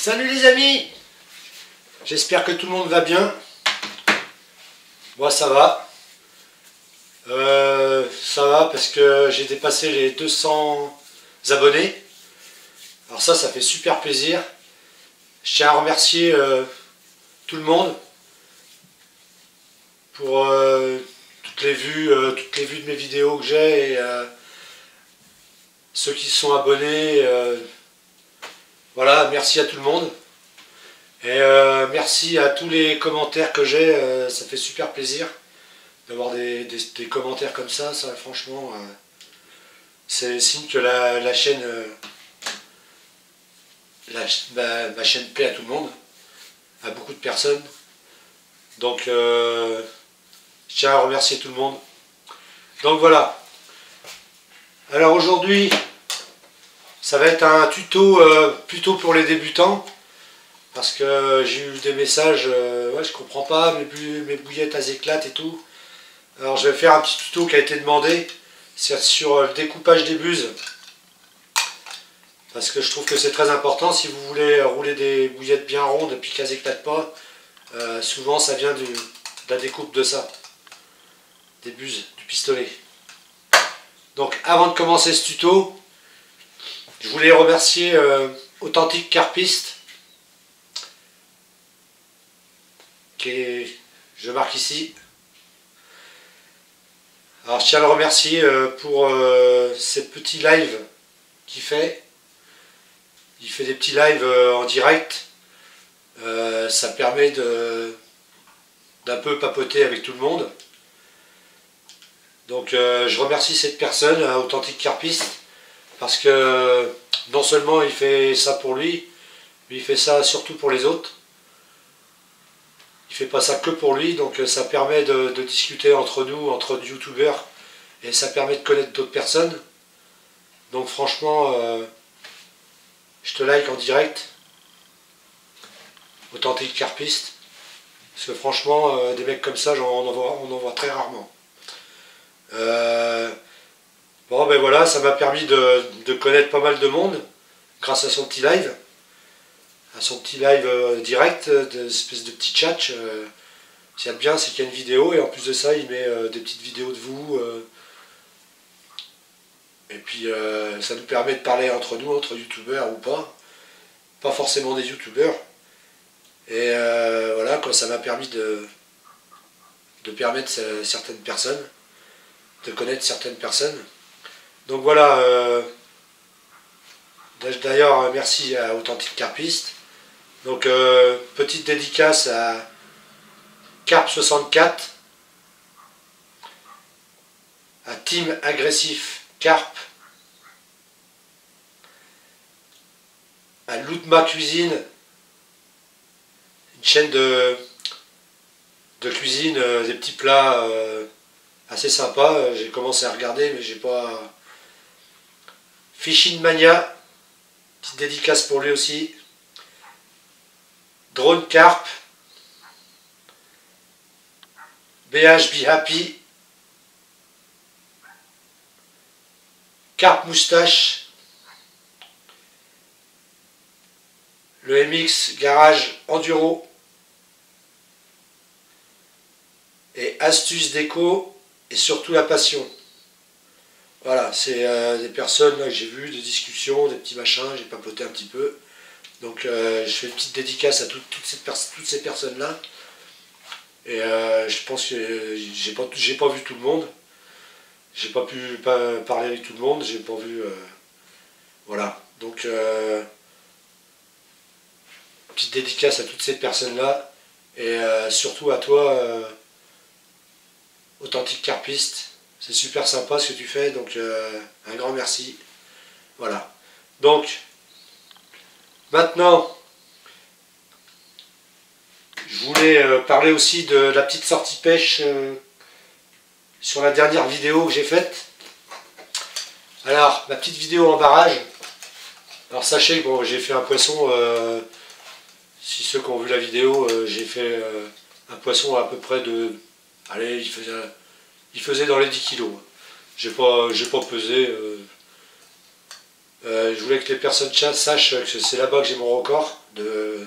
Salut les amis, j'espère que tout le monde va bien. Moi ça va. Ça va parce que j'ai dépassé les 200 abonnés. Alors ça fait super plaisir. Je tiens à remercier tout le monde pour toutes les vues de mes vidéos que j'ai et ceux qui se sont abonnés. Voilà, merci à tout le monde. Et merci à tous les commentaires que j'ai, ça fait super plaisir d'avoir des commentaires comme ça franchement, c'est signe que la chaîne, ma chaîne plaît à tout le monde, à beaucoup de personnes. Donc je tiens à remercier tout le monde. Donc voilà. Alors aujourd'hui, ça va être un tuto plutôt pour les débutants. Parce que j'ai eu des messages, ouais, je comprends pas, mes bouillettes elles éclatent et tout. Alors je vais faire un petit tuto qui a été demandé, c'est sur le découpage des buses. Parce que je trouve que c'est très important, si vous voulez rouler des bouillettes bien rondes et puis qu'elles éclatent pas, souvent ça vient de la découpe de ça, des buses, du pistolet. Donc avant de commencer ce tuto, je voulais remercier Authentique Carpiste, je marque ici. Alors je tiens à le remercier pour ces petits lives qu'il fait. Il fait des petits lives en direct. Ça permet d'un peu papoter avec tout le monde. Donc je remercie cette personne, Authentique Carpiste, parce que non seulement il fait ça pour lui, mais il fait ça surtout pour les autres. Il fait pas ça que pour lui, donc ça permet de discuter entre nous, entre youtubeurs, et ça permet de connaître d'autres personnes. Donc franchement, je te like en direct, Authentique Carpiste, parce que franchement, des mecs comme ça, on en voit très rarement. Bon ben voilà, ça m'a permis de connaître pas mal de monde, grâce à son petit live. À son petit live direct, d'espèce de petit chat. Ce qu'il y a de bien, c'est qu'il y a une vidéo, et en plus de ça, il met des petites vidéos de vous. Et puis, ça nous permet de parler entre nous, entre youtubeurs ou pas. Pas forcément des youtubeurs. Et voilà, quoi, ça m'a permis de permettre certaines personnes, de connaître certaines personnes. Donc voilà, d'ailleurs, merci à Authentique Carpiste. Donc, petite dédicace à Carp64, à Team Agressif Carp, à Loudma Cuisine, une chaîne de cuisine, des petits plats assez sympas. J'ai commencé à regarder, mais j'ai pas... Fishing Mania, petite dédicace pour lui aussi. Drone Carp, BH Be Happy, Carp Moustache, le MX Garage Enduro et Astuces Déco et surtout la passion. Voilà, c'est des personnes là, que j'ai vues, des discussions, des petits machins, j'ai papoté un petit peu. Donc je fais une petite dédicace à toutes ces personnes-là. Et je pense que j'ai pas vu tout le monde. J'ai pas pu parler avec tout le monde, j'ai pas vu... voilà, donc petite dédicace à toutes ces personnes-là. Et surtout à toi, Authentique Carpiste. C'est super sympa ce que tu fais, donc un grand merci. Voilà. Donc, maintenant, je voulais parler aussi de la petite sortie pêche sur la dernière vidéo que j'ai faite. Alors, ma petite vidéo en barrage. Alors sachez que bon, j'ai fait un poisson, si ceux qui ont vu la vidéo, j'ai fait un poisson à peu près de... Allez, il faisait dans les 10 kilos. J'ai pas pesé. Je voulais que les personnes sachent que c'est là-bas que j'ai mon record. de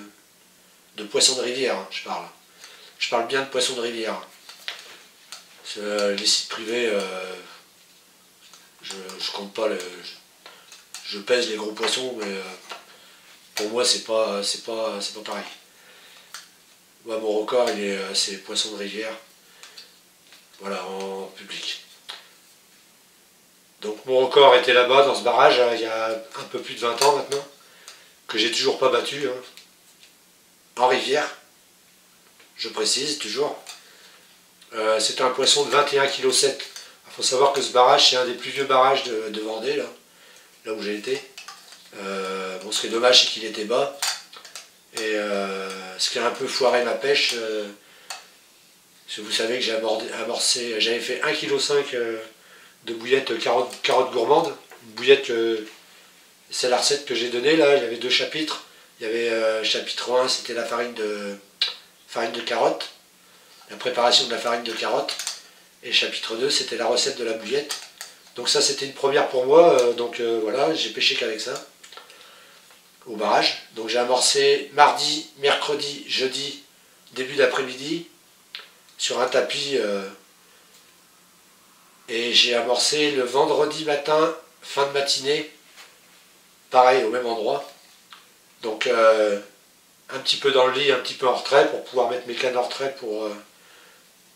poissons de rivière, hein, je parle. Je parle bien de poissons de rivière. Les sites privés, je compte pas, je pèse les gros poissons, mais pour moi c'est pas pareil. Moi, mon record, c'est poissons de rivière, voilà, en public. Donc mon record était là-bas, dans ce barrage, il y a un peu plus de 20 ans maintenant, que j'ai toujours pas battu, hein, en rivière, je précise toujours. C'était un poisson de 21,7 kg. Il faut savoir que ce barrage, c'est un des plus vieux barrages de Vendée, là où j'ai été. Bon, ce qui est dommage, c'est qu'il était bas. Et ce qui a un peu foiré ma pêche, parce que vous savez que j'ai amorcé, j'avais fait 1,5 kg de bouillette carottes gourmandes. Une bouillette, c'est la recette que j'ai donnée, là, il y avait 2 chapitres. Il y avait chapitre 1, c'était la farine de carotte, la préparation de la farine de carotte. Et chapitre 2, c'était la recette de la bouillette. Donc ça, c'était une première pour moi. Voilà, j'ai pêché qu'avec ça, au barrage. Donc j'ai amorcé mardi, mercredi, jeudi, début d'après-midi, sur un tapis. Et j'ai amorcé le vendredi matin, fin de matinée, pareil, au même endroit. Donc un petit peu dans le lit, un petit peu en retrait, pour pouvoir mettre mes cannes en retrait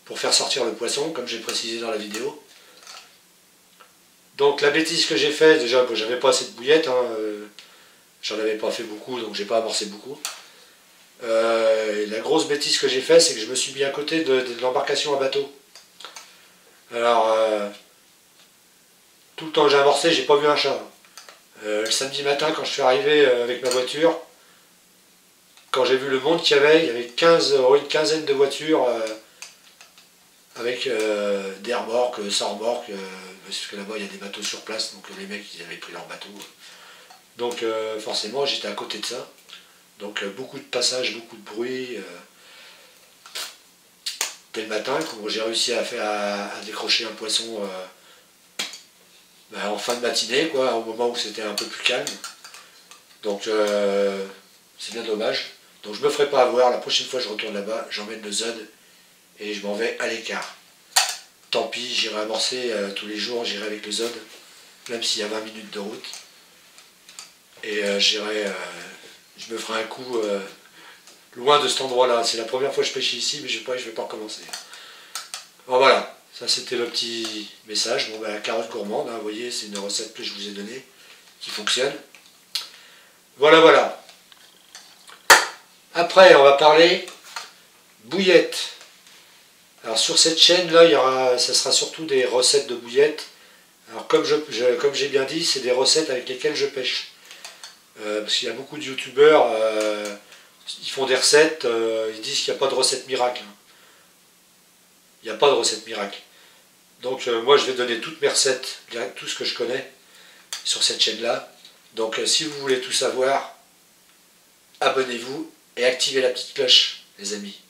pour faire sortir le poisson, comme j'ai précisé dans la vidéo. Donc la bêtise que j'ai faite, déjà, bon, j'avais pas assez de bouillettes, hein, j'en avais pas fait beaucoup, donc j'ai pas amorcé beaucoup. La grosse bêtise que j'ai faite, c'est que je me suis mis à côté de l'embarcation à bateau. Alors, tout le temps que j'ai amorcé, j'ai pas vu un chat. Le samedi matin, quand je suis arrivé avec ma voiture, quand j'ai vu le monde qu'il y avait, il y avait une quinzaine de voitures avec des remorques, sans remorques, parce que là-bas il y a des bateaux sur place, donc les mecs ils avaient pris leur bateau. Donc forcément j'étais à côté de ça. Donc beaucoup de passages, beaucoup de bruit. Dès le matin, quand j'ai réussi à décrocher un poisson en fin de matinée, quoi, au moment où c'était un peu plus calme. Donc c'est bien dommage. Donc je me ferai pas avoir, la prochaine fois je retourne là-bas, j'emmène le Zod et je m'en vais à l'écart. Tant pis, j'irai amorcer tous les jours, j'irai avec le Zod, même s'il y a 20 minutes de route. Et je me ferai un coup loin de cet endroit-là. C'est la première fois que je pêche ici, mais je vais pas recommencer. Bon, voilà, ça c'était le petit message. Bon, ben, la carotte gourmande, hein, vous voyez, c'est une recette que je vous ai donnée, qui fonctionne. Voilà, voilà. Après, on va parler bouillette. Alors sur cette chaîne là, ça sera surtout des recettes de bouillettes. Alors comme j'ai bien dit, c'est des recettes avec lesquelles je pêche. Parce qu'il y a beaucoup de youtubeurs, ils font des recettes, ils disent qu'il n'y a pas de recette miracle. Il n'y a pas de recette miracle. Donc moi je vais donner toutes mes recettes, tout ce que je connais sur cette chaîne là. Donc si vous voulez tout savoir, abonnez-vous et activez la petite cloche, les amis.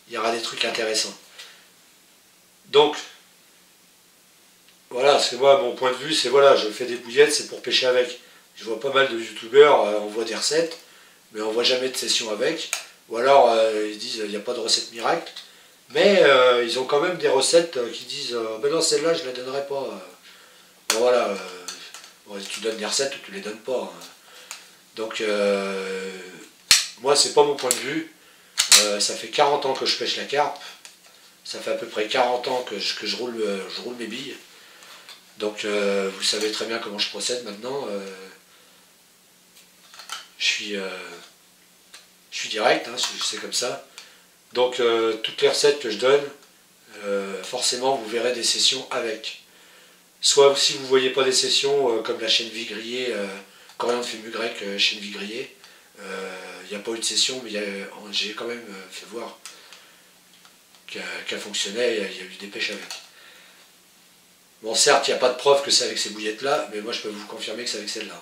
Il y aura des trucs intéressants. Donc, voilà, c'est moi, mon point de vue, c'est voilà, je fais des bouillettes, c'est pour pêcher avec. Je vois pas mal de youtubeurs, on voit des recettes, mais on voit jamais de session avec. Ou alors, ils disent, il n'y a pas de recette miracle. Mais ils ont quand même des recettes qui disent, ben non, celle-là, je ne la donnerai pas. Ben voilà, bon, tu donnes des recettes ou tu les donnes pas. Hein. Donc, moi, c'est pas mon point de vue. Ça fait 40 ans que je pêche la carpe. Ça fait à peu près 40 ans que je roule mes billes. Donc vous savez très bien comment je procède maintenant. Je suis direct, hein, c'est comme ça. Donc toutes les recettes que je donne, forcément vous verrez des sessions avec. Soit si vous ne voyez pas des sessions comme la chaîne Vie Grillée, Coriandre Fému Grec, chaîne Vie Grillée, il n'y a pas eu de session, mais j'ai quand même fait voir qu'elle fonctionnait, il y a eu des pêches avec. Bon, certes, il n'y a pas de preuve que c'est avec ces bouillettes-là, mais moi je peux vous confirmer que c'est avec celle-là.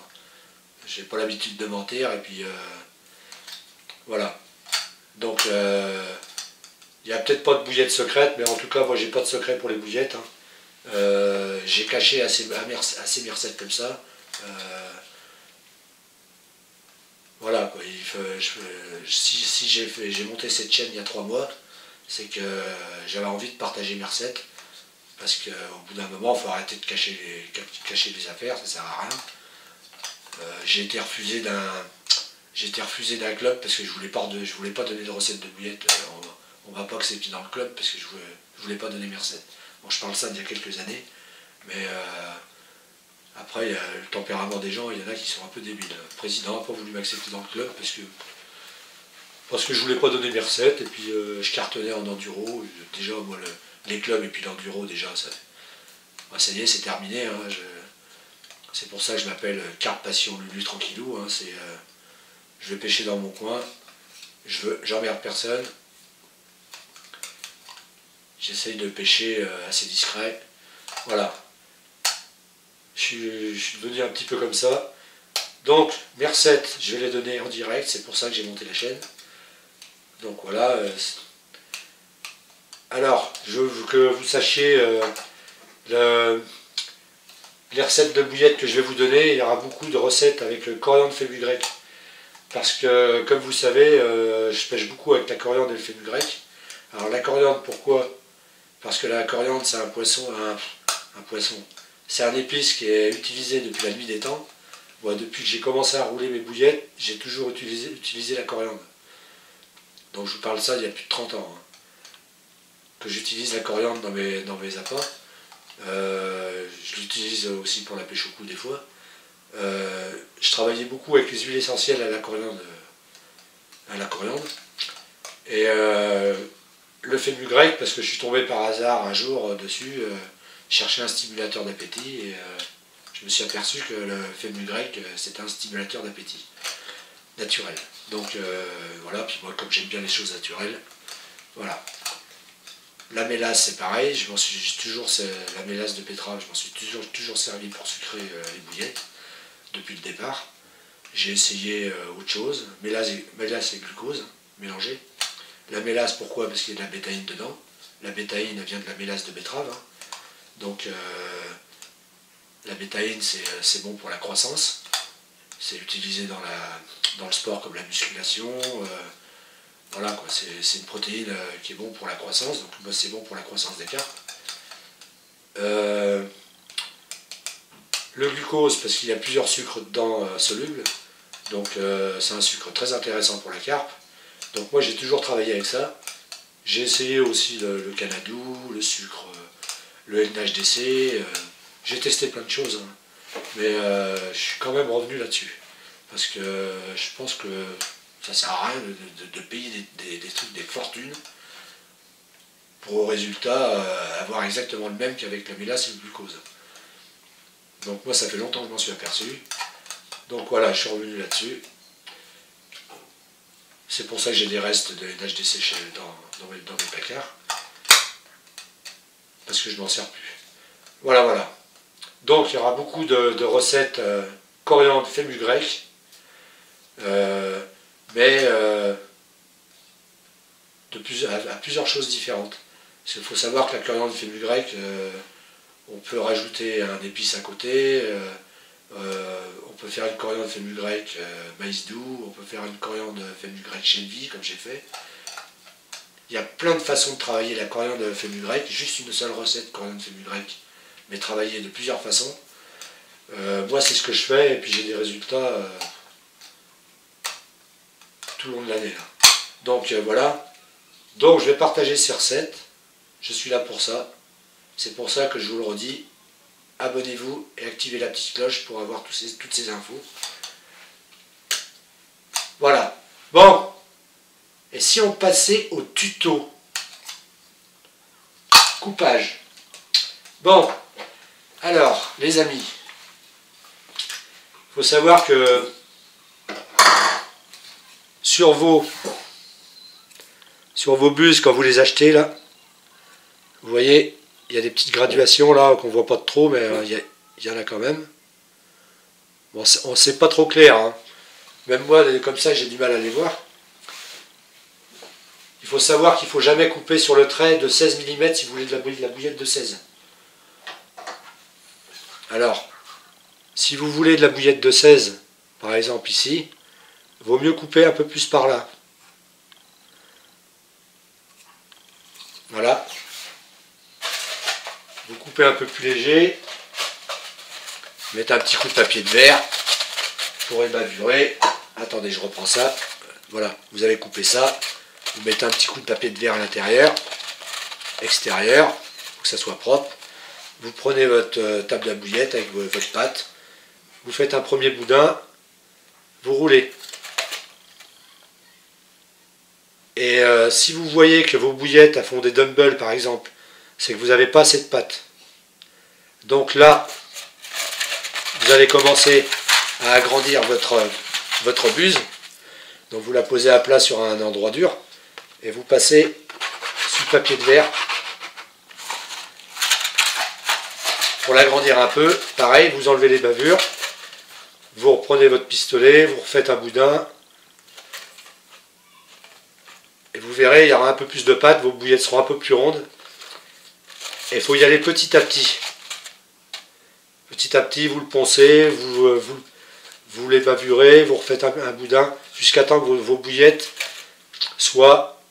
J'ai pas l'habitude de mentir, et puis voilà. Donc, il n'y a peut-être pas de bouillettes secrètes, mais en tout cas, moi j'ai pas de secret pour les bouillettes. Hein. J'ai caché assez mes recettes comme ça. si j'ai monté cette chaîne il y a 3 mois, c'est que j'avais envie de partager mes recettes, parce qu'au bout d'un moment, il faut arrêter de cacher les affaires, ça sert à rien. J'ai été refusé d'un club parce que je voulais pas donner de recettes de bouillettes. On m'a pas accepté dans le club parce que je voulais pas donner mes recettes. Bon, je parle ça d'il y a quelques années, mais après, il y a le tempérament des gens, il y en a qui sont un peu débiles. Le président n'a pas voulu m'accepter dans le club parce que je voulais pas donner mes recettes, et puis je cartonnais en enduro. Déjà, moi, les clubs et puis l'enduro, déjà, ça y est, c'est terminé. Hein, c'est pour ça que je m'appelle Carpe Passion Lulu Tranquillou. Hein, je vais pêcher dans mon coin, j'emmerde personne. J'essaye de pêcher assez discret. Voilà. Je suis devenu un petit peu comme ça. Donc, mes recettes, je vais les donner en direct. C'est pour ça que j'ai monté la chaîne. Donc voilà. Alors, je veux que vous sachiez les recettes de bouillettes que je vais vous donner. Il y aura beaucoup de recettes avec le coriandre fenugrec. Parce que, comme vous savez, je pêche beaucoup avec la coriandre et le fenugrec. Alors la coriandre, pourquoi? Parce que la coriandre, c'est un poisson. C'est un épice qui est utilisé depuis la nuit des temps. Moi, depuis que j'ai commencé à rouler mes bouillettes, j'ai toujours utilisé la coriandre. Donc je vous parle de ça il y a plus de 30 ans. Hein, que j'utilise la coriandre dans mes appâts. Je l'utilise aussi pour la pêche au cou des fois. Je travaillais beaucoup avec les huiles essentielles à la coriandre. Et le fenugrec, parce que je suis tombé par hasard un jour dessus, chercher un stimulateur d'appétit, et je me suis aperçu que le fenugrec, c'était un stimulateur d'appétit naturel. Donc voilà, puis moi, comme j'aime bien les choses naturelles, voilà. La mélasse, c'est pareil, la mélasse de betterave, je m'en suis toujours servi pour sucrer les bouillettes, depuis le départ. J'ai essayé autre chose, mélasse et glucose, mélangé. La mélasse, pourquoi? Parce qu'il y a de la bétaïne dedans. La bétaïne, elle vient de la mélasse de betterave. Hein. Donc, la bétaïne, c'est bon pour la croissance. C'est utilisé dans le sport comme la musculation. Voilà, quoi. C'est une protéine qui est bon pour la croissance. Donc, moi, c'est bon pour la croissance des carpes. Le glucose, parce qu'il y a plusieurs sucres dedans solubles. Donc, c'est un sucre très intéressant pour la carpe. Donc moi j'ai toujours travaillé avec ça. J'ai essayé aussi le canadou, le sucre, le NHDC. J'ai testé plein de choses. Hein. Mais je suis quand même revenu là-dessus. Parce que je pense que ça sert à rien de payer des trucs, des fortunes, pour au résultat avoir exactement le même qu'avec la mélasse et le glucose. Donc moi ça fait longtemps que je m'en suis aperçu. Donc voilà, je suis revenu là-dessus. C'est pour ça que j'ai des restes de NHDC dans mes placards. Parce que je n'en sers plus. Voilà, voilà. Donc il y aura beaucoup de recettes coriandre fenugrec. Mais à plusieurs choses différentes. Parce qu'il faut savoir que la coriandre fenugrec, on peut rajouter un épice à côté. On peut faire une coriandre fenugrec maïs doux, on peut faire une coriandre fenugrec chenvi, comme j'ai fait. Il y a plein de façons de travailler la coriandre fenugrec, juste une seule recette coriandre fenugrec, mais travaillée de plusieurs façons. Moi, c'est ce que je fais, et puis j'ai des résultats tout le long de l'année. Donc voilà. Donc je vais partager ces recettes. Je suis là pour ça. C'est pour ça que je vous le redis. Abonnez-vous et activez la petite cloche pour avoir toutes ces infos. Voilà. Bon. Et si on passait au tuto coupage. Bon. Alors, les amis. Il faut savoir que sur vos buses, quand vous les achetez, là, vous voyez, il y a des petites graduations là qu'on voit pas trop, mais il y en a quand même. Bon, c'est pas trop clair. Hein. Même moi, comme ça, j'ai du mal à les voir. Il faut savoir qu'il ne faut jamais couper sur le trait de 16 mm si vous voulez de la bouillette de 16. Alors, si vous voulez de la bouillette de 16, par exemple ici, vaut mieux couper un peu plus par là. Voilà. Vous coupez un peu plus léger. Mettez un petit coup de papier de verre pour ébavurer. Attendez, je reprends ça. Voilà, vous avez coupé ça. Vous mettez un petit coup de papier de verre à l'intérieur, extérieur, pour que ça soit propre. Vous prenez votre table à bouillette avec votre pâte. Vous faites un premier boudin. Vous roulez. Et si vous voyez que vos bouillettes elles font des dumbbells par exemple, c'est que vous n'avez pas assez de pâte. Donc là, vous allez commencer à agrandir votre buse. Donc vous la posez à plat sur un endroit dur et vous passez sous le papier de verre pour l'agrandir un peu. Pareil, vous enlevez les bavures, vous reprenez votre pistolet, vous refaites un boudin et vous verrez, il y aura un peu plus de pâte, vos bouillettes seront un peu plus rondes. Et il faut y aller petit à petit. Petit à petit, vous le poncez, vous les bavurez, vous refaites un boudin jusqu'à temps que vos bouillettes soient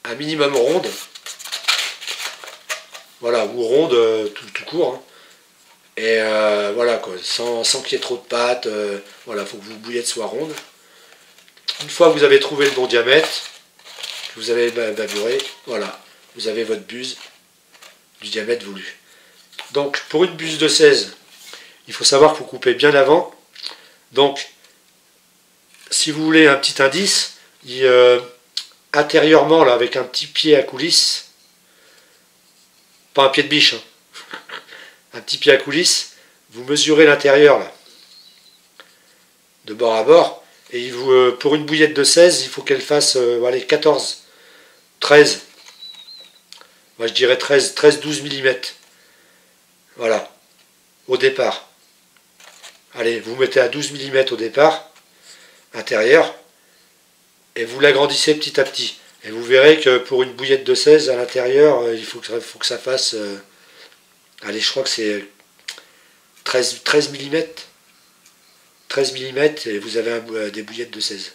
un minimum rondes. Voilà, ou rondes tout court. Hein. Et voilà, quoi, sans qu'il y ait trop de pâte. Voilà, il faut que vos bouillettes soient rondes. Une fois que vous avez trouvé le bon diamètre, que vous avez bavuré, voilà, vous avez votre buse du diamètre voulu. Donc, pour une buse de 16, il faut savoir qu'il faut couper bien avant. Donc, si vous voulez un petit indice, intérieurement, là, avec un petit pied à coulisse, pas un pied de biche, hein, un petit pied à coulisse, vous mesurez l'intérieur, là, de bord à bord, et pour une bouillette de 16, il faut qu'elle fasse, allez, 14, 13, moi je dirais 13-12 mm. Voilà, au départ. Allez, vous mettez à 12 mm au départ, intérieur, et vous l'agrandissez petit à petit. Et vous verrez que pour une bouillette de 16, à l'intérieur, il faut que ça fasse, allez, je crois que c'est 13 mm. 13 mm, et vous avez des bouillettes de 16.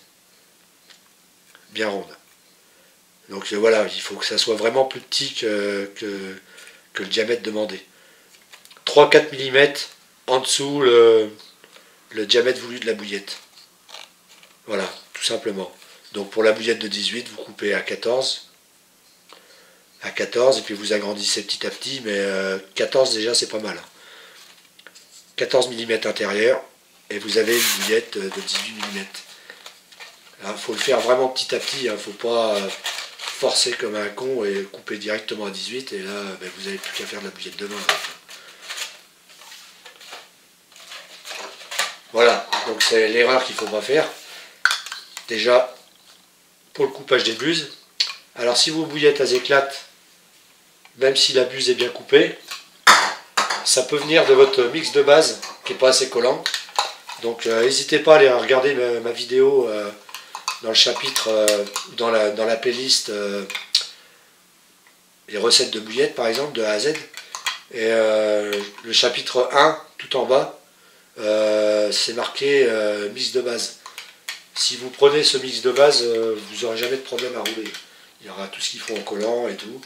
Bien rondes. Donc voilà, il faut que ça soit vraiment plus petit que le diamètre demandé. 3-4 mm en dessous le diamètre voulu de la bouillette. Voilà, tout simplement. Donc pour la bouillette de 18, vous coupez à 14. À 14, et puis vous agrandissez petit à petit, mais 14 déjà c'est pas mal. 14 mm intérieur, et vous avez une bouillette de 18 mm. Il faut le faire vraiment petit à petit, il ne faut pas forcer comme un con et couper directement à 18, et là vous n'avez plus qu'à faire de la bouillette de 20. Voilà, donc c'est l'erreur qu'il ne faut pas faire. Déjà, pour le coupage des buses. Alors si vos bouillettes elles éclatent, même si la buse est bien coupée, ça peut venir de votre mix de base qui n'est pas assez collant. Donc n'hésitez pas à aller regarder ma vidéo dans le chapitre, dans la playlist les recettes de bouillettes par exemple, de A à Z. Et le chapitre 1, tout en bas, c'est marqué mix de base. Si vous prenez ce mix de base, vous n'aurez jamais de problème à rouler. Il y aura tout ce qu'il faut en collant et tout.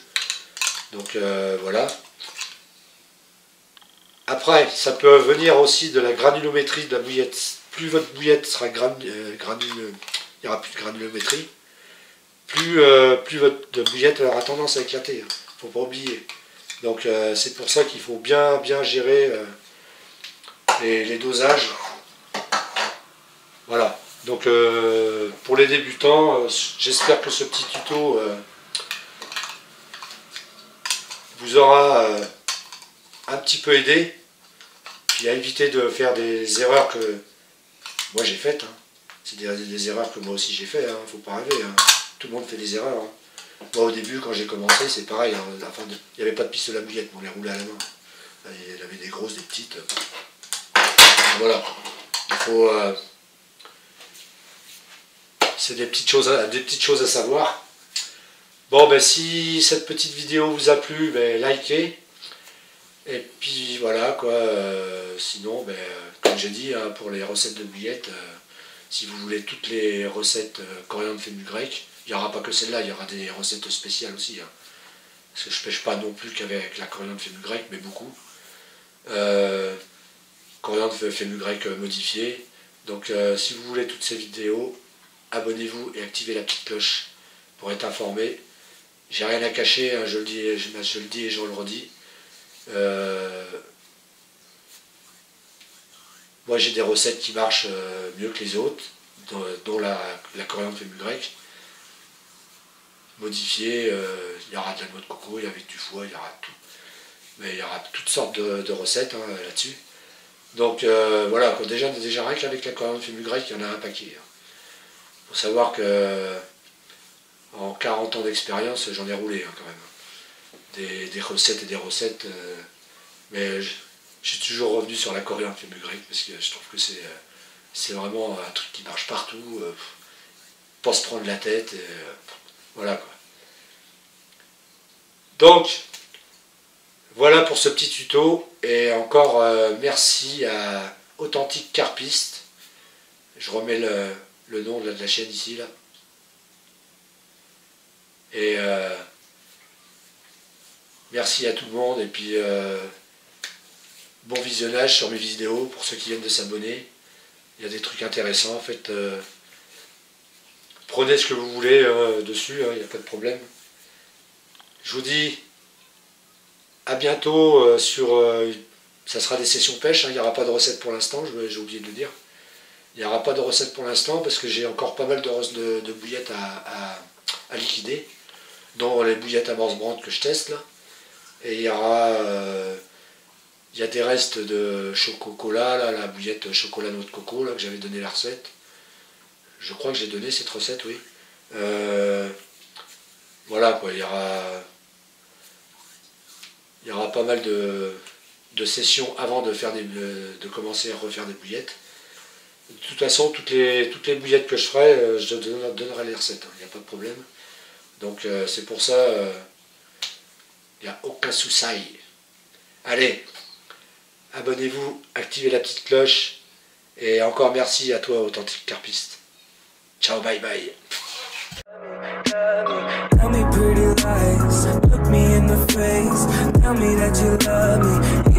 Donc voilà. Après, ça peut venir aussi de la granulométrie de la bouillette. Plus votre bouillette sera il y aura plus de granulométrie, plus votre bouillette aura tendance à éclater. Il ne faut pas oublier. Donc c'est pour ça qu'il faut bien gérer les dosages. Voilà. Donc pour les débutants, j'espère que ce petit tuto vous aura un petit peu aidé, puis à éviter de faire des erreurs que moi j'ai faites. Hein. C'est des erreurs que moi aussi j'ai fait, hein. Faut pas rêver. Hein. Tout le monde fait des erreurs. Hein. Moi au début quand j'ai commencé c'est pareil, hein. Il n'y avait pas de pistolet à bouillette, on les roulait à la main. Il y avait des grosses, des petites. Voilà. Il faut... c'est des petites choses à savoir. Bon, ben si cette petite vidéo vous a plu, ben likez. Et puis voilà quoi, sinon, ben, comme j'ai dit, hein, pour les recettes de bouillettes, si vous voulez toutes les recettes coriandre fenugrec, il n'y aura pas que celle-là, il y aura des recettes spéciales aussi. Hein. Parce que je pêche pas non plus qu'avec la coriandre fenugrec, mais beaucoup. Coriandre fenugrec modifié. Donc si vous voulez toutes ces vidéos, abonnez-vous et activez la petite cloche pour être informé. J'ai rien à cacher, hein, je le dis et je le redis. Moi j'ai des recettes qui marchent mieux que les autres, dont la coriandre fenugrec modifiée. Il y aura de la noix de coco, il y aura du foie, il y aura tout. Mais il y aura toutes sortes de recettes hein, là-dessus. Donc voilà, quoi, déjà rien qu'avec la coriandre fenugrec, il y en a un paquet. Il faut savoir que en 40 ans d'expérience, j'en ai roulé hein, quand même. Des recettes et des recettes. Mais je suis toujours revenu sur la coriandre fenugrec parce que je trouve que c'est vraiment un truc qui marche partout. Pas se prendre la tête. Voilà quoi. Donc, voilà pour ce petit tuto. Et encore merci à Authentique Carpiste. Je remets le nom de la chaîne ici là. Et merci à tout le monde. Et puis bon visionnage sur mes vidéos pour ceux qui viennent de s'abonner. Il y a des trucs intéressants en fait. Prenez ce que vous voulez dessus, il n'y a pas de problème. Je vous dis à bientôt ça sera des sessions pêche, hein, il n'y aura pas de recette pour l'instant, j'ai oublié de le dire. Il n'y aura pas de recette pour l'instant parce que j'ai encore pas mal de bouillettes à liquider, dont les bouillettes à morse brande que je teste là. Et il y a des restes de chocolat, là, la bouillette chocolat noix de coco là, que j'avais donné la recette. Je crois que j'ai donné cette recette, oui. Voilà quoi, il y aura pas mal de sessions avant de commencer à refaire des bouillettes. De toute façon, toutes les bouillettes que je ferai, je donnerai les recettes, il n'y a pas de problème. Donc c'est pour ça, il n'y a aucun souci. Allez, abonnez-vous, activez la petite cloche, et encore merci à toi, Authentique Carpiste. Ciao, bye bye. Tell me pretty lies, look me in the face, tell me that you love me.